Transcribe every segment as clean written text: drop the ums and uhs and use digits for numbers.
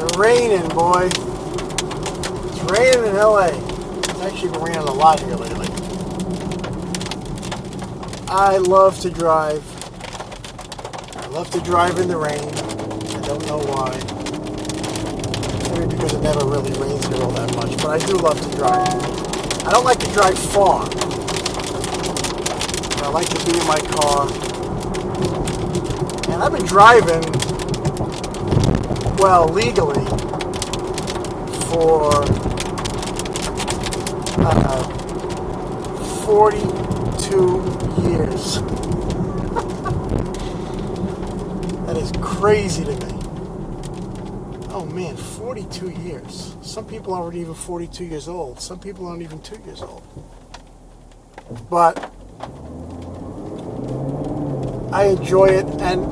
It's raining, boy. It's raining in LA. It's actually been raining a lot here lately. I love to drive. I love to drive in the rain. I don't know why. Maybe because it never really rains here all that much, but I do love to drive. I don't like to drive far. But I like to be in my car. And I've been driving, well, legally for 42 years. That is crazy to me. Oh man, 42 years. Some people aren't even 42 years old. Some people aren't even 2 years old. But I enjoy it, and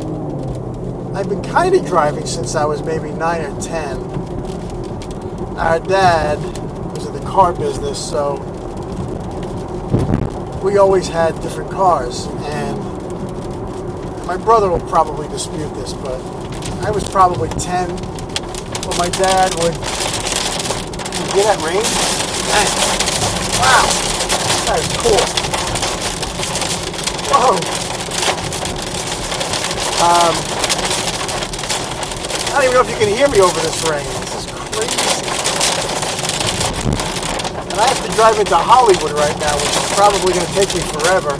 I've been kind of driving since I was maybe 9 or 10. Our dad was in the car business, so we always had different cars. And my brother will probably dispute this, but I was probably 10 when my dad would... Can you hear that rain? Dang. Wow. That is cool. Whoa. I don't even know if you can hear me over this rain. This is crazy. And I have to drive into Hollywood right now, which is probably going to take me forever.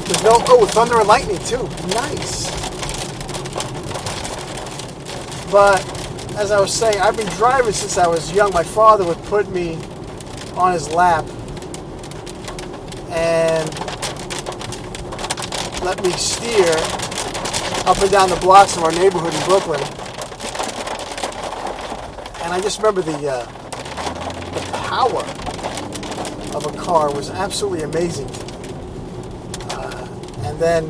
There's no... Oh, thunder and lightning, too. Nice. But, as I was saying, I've been driving since I was young. My father would put me on his lap and let me steer up and down the blocks of our neighborhood in Brooklyn. And I just remember the power of a car was absolutely amazing. And then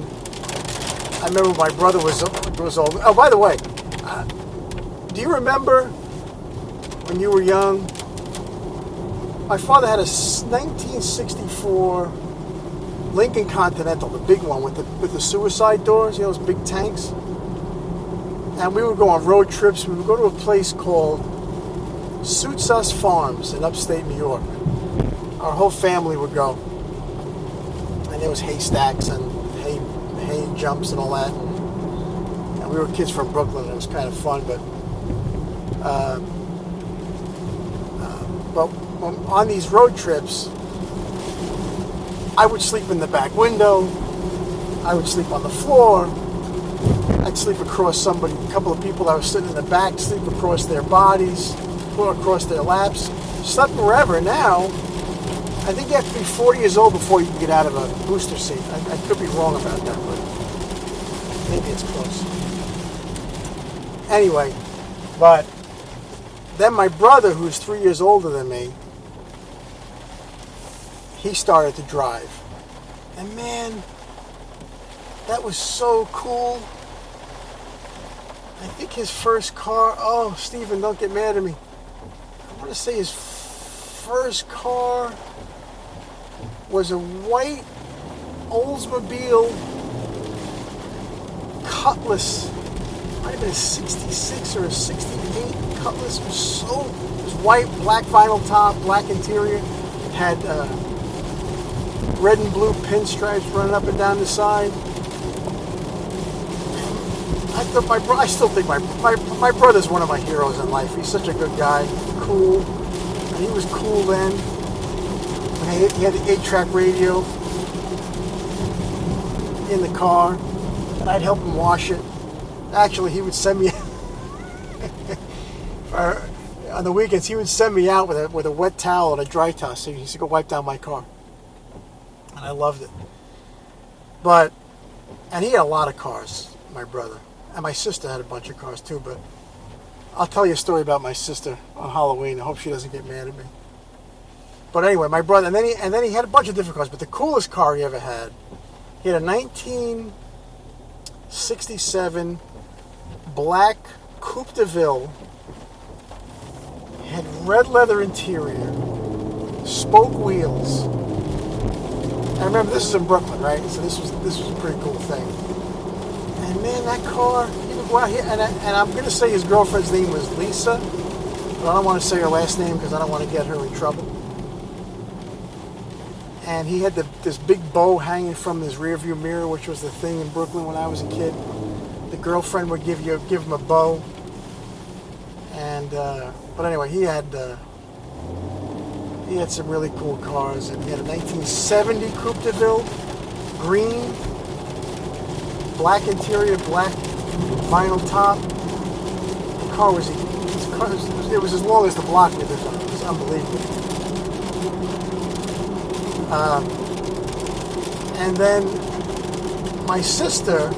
I remember my brother was old. Oh, by the way, do you remember when you were young? My father had a 1964 Lincoln Continental, the big one with the suicide doors, you know, those big tanks. And we would go on road trips. We would go to a place called Suits Us Farms in upstate New York. Our whole family would go. And there was haystacks and hay jumps and all that. And we were kids from Brooklyn, and it was kind of fun. But on these road trips, I would sleep in the back window. I would sleep on the floor. I'd sleep across a couple of people that were sitting in the back, sleep across their bodies, across their laps. Slept wherever. Now, I think you have to be 40 years old before you can get out of a booster seat. I could be wrong about that, but maybe it's close. Anyway, but then my brother, who's 3 years older than me, he started to drive. And man, that was so cool. I think his first car, oh, Stephen, don't get mad at me. I want to say his first car was a white Oldsmobile Cutlass. Might have been a 66 or a 68 Cutlass. It was white, black vinyl top, black interior. It had red and blue pinstripes running up and down the side. I still think my brother's one of my heroes in life. He's such a good guy, cool, and he was cool then. He had the 8-track radio in the car, and I'd help him wash it. Actually, he would send me on the weekends. He would send me out with a wet towel and a dry towel, so he used to go wipe down my car, and I loved it. And he had a lot of cars, my brother. And my sister had a bunch of cars too, but I'll tell you a story about my sister on Halloween. I hope she doesn't get mad at me. But anyway, my brother, and then he had a bunch of different cars, but the coolest car he ever had, he had a 1967 black Coupe de Ville. It had red leather interior, spoke wheels. I remember this is in Brooklyn, right? So this was a pretty cool thing. And man, that car, even Well, and I'm going to say his girlfriend's name was Lisa, but I don't want to say her last name because I don't want to get her in trouble. And he had this big bow hanging from his rearview mirror, which was the thing in Brooklyn when I was a kid. The girlfriend would give him a bow. And but anyway, he had some really cool cars. And he had a 1970 Coupe de Ville, green, black interior, black vinyl top. The car was it was as long as the block we lived on. It was unbelievable. And then my sister,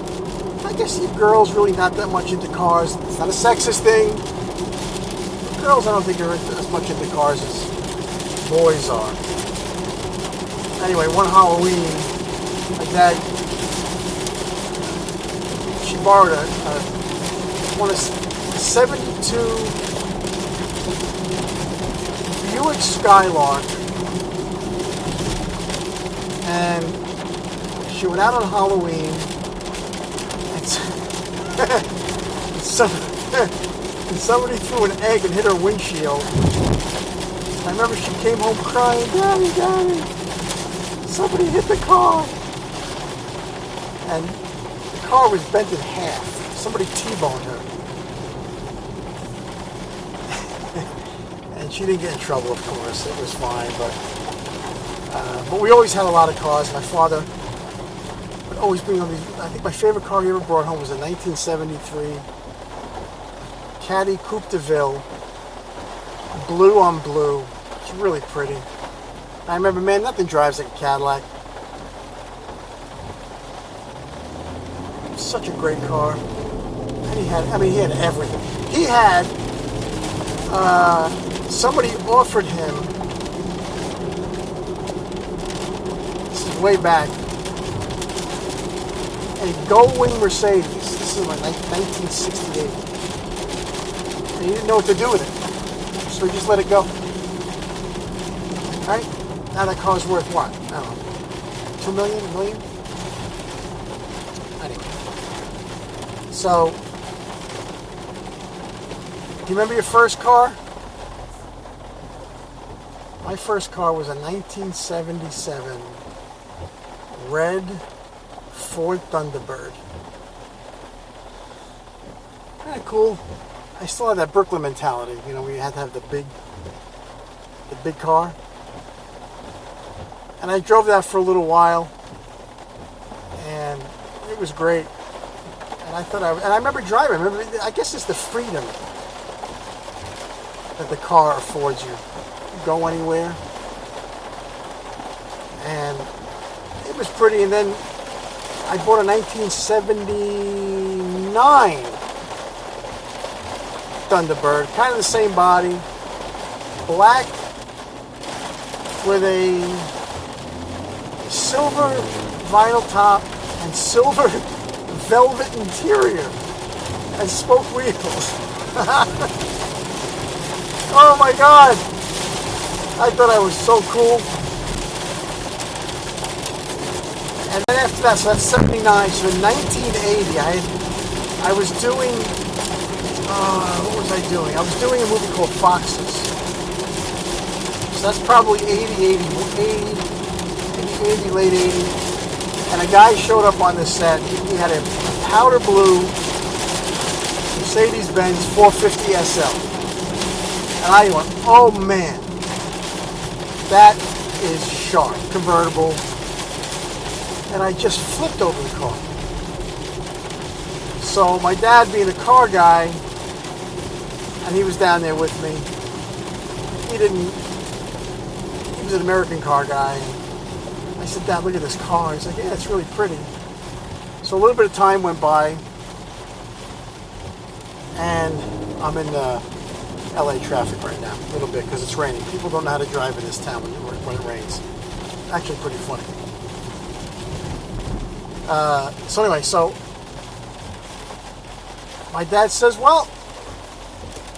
I guess you girls really not that much into cars. It's not a sexist thing. Girls, I don't think are as much into cars as boys are. Anyway, one Halloween, my dad, she borrowed a 72 Buick Skylark, and she went out on Halloween, and somebody threw an egg and hit her windshield. I remember she came home crying, "Daddy, Daddy, somebody hit the car." And the car was bent in half. Somebody T-boned her. And she didn't get in trouble, of course. It was fine, but we always had a lot of cars. My father would always bring on these. I think my favorite car he ever brought home was a 1973 Caddy Coupe de Ville, blue on blue. It's really pretty. I remember, man, nothing drives like a Cadillac. Such a great car. And he had everything. He had, somebody offered him, this is way back, a Goldwing Mercedes. This is like 1968. And he didn't know what to do with it. So he just let it go. Right? Now that car's worth what? I don't know. 2 million? $1 million? Anyway. So, do you remember your first car? My first car was a 1977 red Ford Thunderbird. Kind of cool. I still have that Brooklyn mentality. You know, we had to have the big car. And I drove that for a little while, and it was great. And I remember driving. I guess it's the freedom that the car affords you. You go anywhere, and it was pretty. And then I bought a 1979 Thunderbird, kind of the same body, black with a silver vinyl top and silver velvet interior and spoke wheels. Oh my God! I thought I was so cool. And then after that, so that's 79. So in 1980, I was doing. What was I doing? I was doing a movie called Foxes. So that's probably 80, late 80. And a guy showed up on the set. He had a powder blue Mercedes-Benz 450 SL. And I went, oh man, that is sharp, convertible. And I just flipped over the car. So my dad, being a car guy, and he was down there with me, he was an American car guy. I said, "Dad, look at this car." He's like, "Yeah, it's really pretty." So a little bit of time went by, and I'm in LA traffic right now, a little bit, because it's raining. People don't know how to drive in this town when it rains. Actually, pretty funny. So anyway, my dad says, "Well,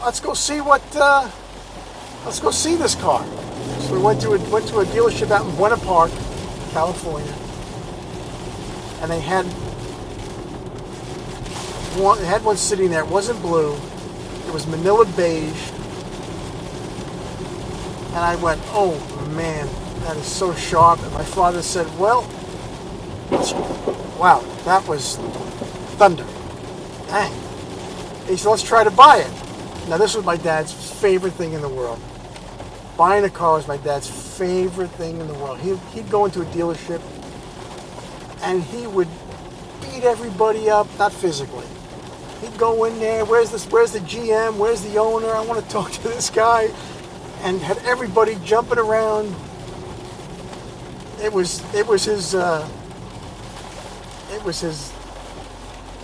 let's go see this car." So we went to a dealership out in Buena Park, California, and they had one sitting there. It wasn't blue. It was manila beige. And I went, oh man, that is so sharp. And my father said, well, wow, that was thunder. Dang. He said, let's try to buy it. Now, this was my dad's favorite thing in the world. Buying a car was my dad's favorite thing in the world. He'd go into a dealership and he would beat everybody up, not physically. He'd go in there, where's the GM, where's the owner, I want to talk to this guy, and had everybody jumping around. It was his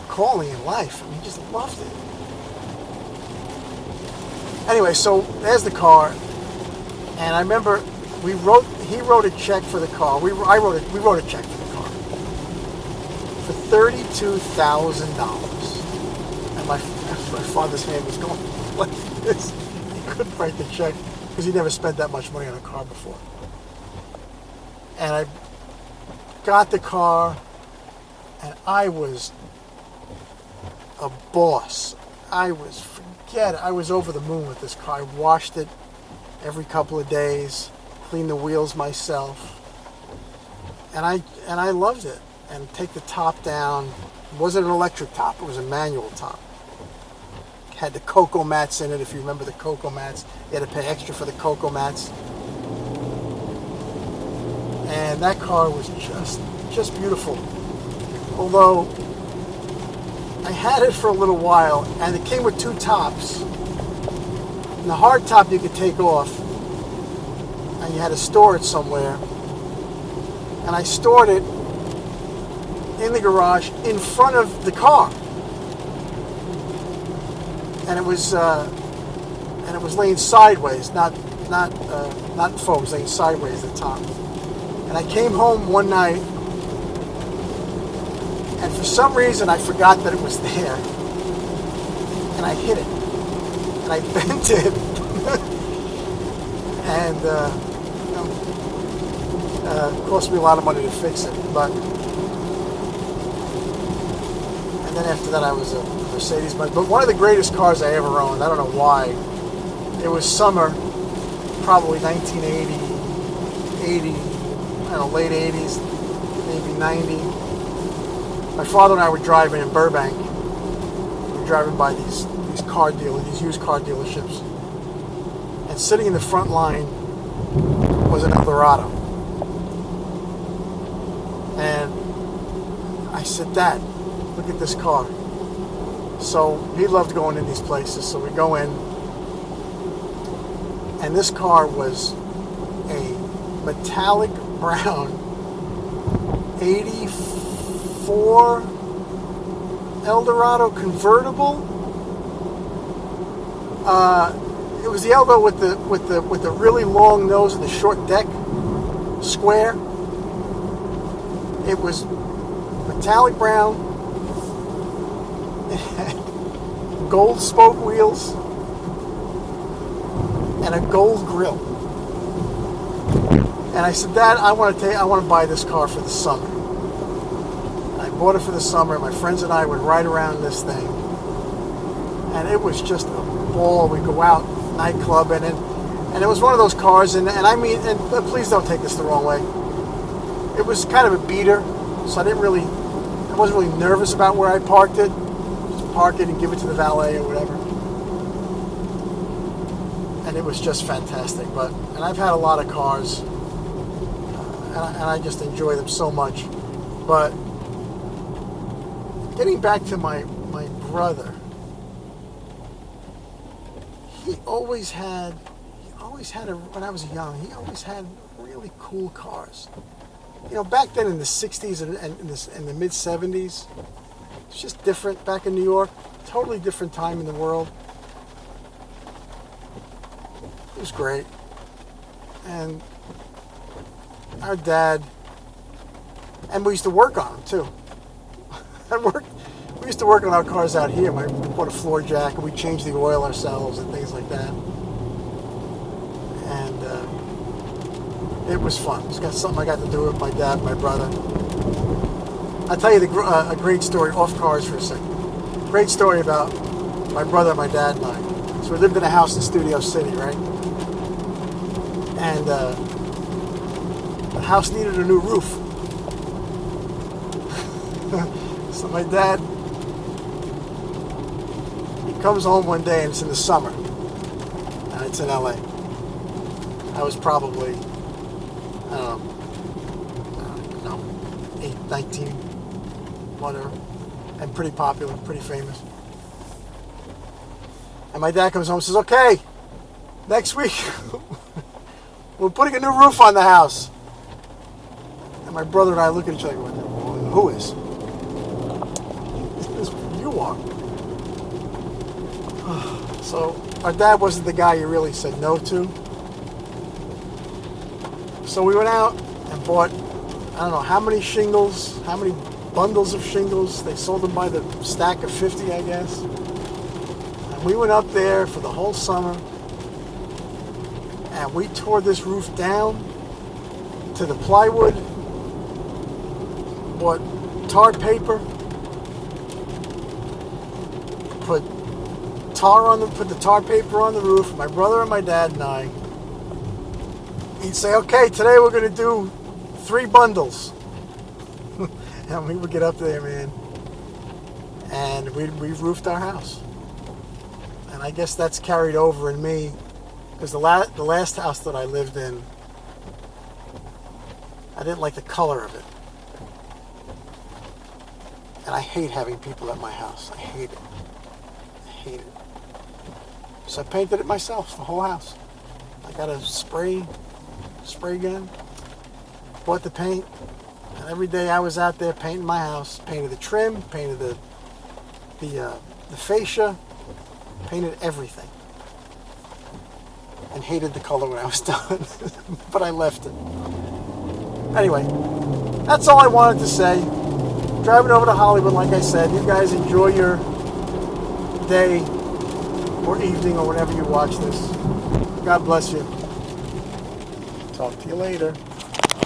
calling in life. I mean, he just loved it. Anyway, so there's the car, and I remember he wrote a check for the car. We wrote a check for the car for $32,000, and my father's hand was going like this. He couldn't write the check because he never spent that much money on a car before. And I got the car, and I was a boss. I was over the moon with this car. I washed it every couple of days, cleaned the wheels myself, and I loved it. And take the top down. It wasn't an electric top, it was a manual top. Had the cocoa mats in it, if you remember the cocoa mats. You had to pay extra for the cocoa mats. And that car was just beautiful. Although I had it for a little while, and it came with two tops. And the hard top you could take off, and you had to store it somewhere. And I stored it in the garage in front of the car, and it was laying sideways, not forward. It was laying sideways at the top. And I came home one night, and for some reason I forgot that it was there, and I hit it, and I bent it, and it cost me a lot of money to fix it. And then after that I was a Mercedes. But one of the greatest cars I ever owned, I don't know why, it was summer, probably 1980, 80, I don't know, late 80s, maybe 90. My father and I were driving in Burbank. We were driving by these used car dealerships. And sitting in the front line was an Eldorado. And I said, Dad, look at this car. So he loved going in these places. So we go in. And this car was a metallic brown 84 Eldorado convertible. It was the Eldo with the really long nose and the short deck, square. It was metallic brown. It had gold spoke wheels and a gold grill. And I said, Dad, I want to buy this car for the summer. And I bought it for the summer. My friends and I would ride around this thing, and it was just a ball. We'd go out nightclub, and it was one of those cars. And I mean, and please don't take this the wrong way. It was kind of a beater, so I wasn't really nervous about where I parked it. Just park it and give it to the valet or whatever. And it was just fantastic. And I've had a lot of cars, and I just enjoy them so much. But getting back to my brother, when I was young, he always had really cool cars. You know, back then in the 60s and in the mid 70s, it's just different back in New York. Totally different time in the world. It was great. And our dad, and we used to work on them too. We used to work on our cars out here. We bought a floor jack and we changed the oil ourselves and things like that. And it was fun. It's got something I got to do with my dad, my brother. I'll tell you a great story off cars for a second. great story about my brother, my dad, and I. So we lived in a house in Studio City, right? And the house needed a new roof. So my dad, he comes home one day and it's in the summer. And it's in LA. I was probably, I don't know, 8, 19, whatever. And pretty popular, pretty famous. And my dad comes home and says, okay, next week we're putting a new roof on the house. And my brother and I look at each other and go, who is? You are. So our dad wasn't the guy you really said no to. So we went out and bought, I don't know how many shingles, how many bundles of shingles. They sold them by the stack of 50, I guess. And we went up there for the whole summer. And we tore this roof down to the plywood. Bought tar paper. Put the tar paper on the roof. My brother and my dad and I. He'd say, okay, today we're going to do 3 bundles. And we would get up there, man. And we roofed our house. And I guess that's carried over in me. Because the last house that I lived in, I didn't like the color of it. And I hate having people at my house. I hate it. I hate it. So I painted it myself, the whole house. I got a spray gun, bought the paint, and every day I was out there painting my house. Painted the trim, painted the fascia, painted everything. And hated the color when I was done. But I left it. Anyway, that's all I wanted to say. Driving over to Hollywood, like I said. You guys enjoy your day or evening or whenever you watch this. God bless you. Talk to you later.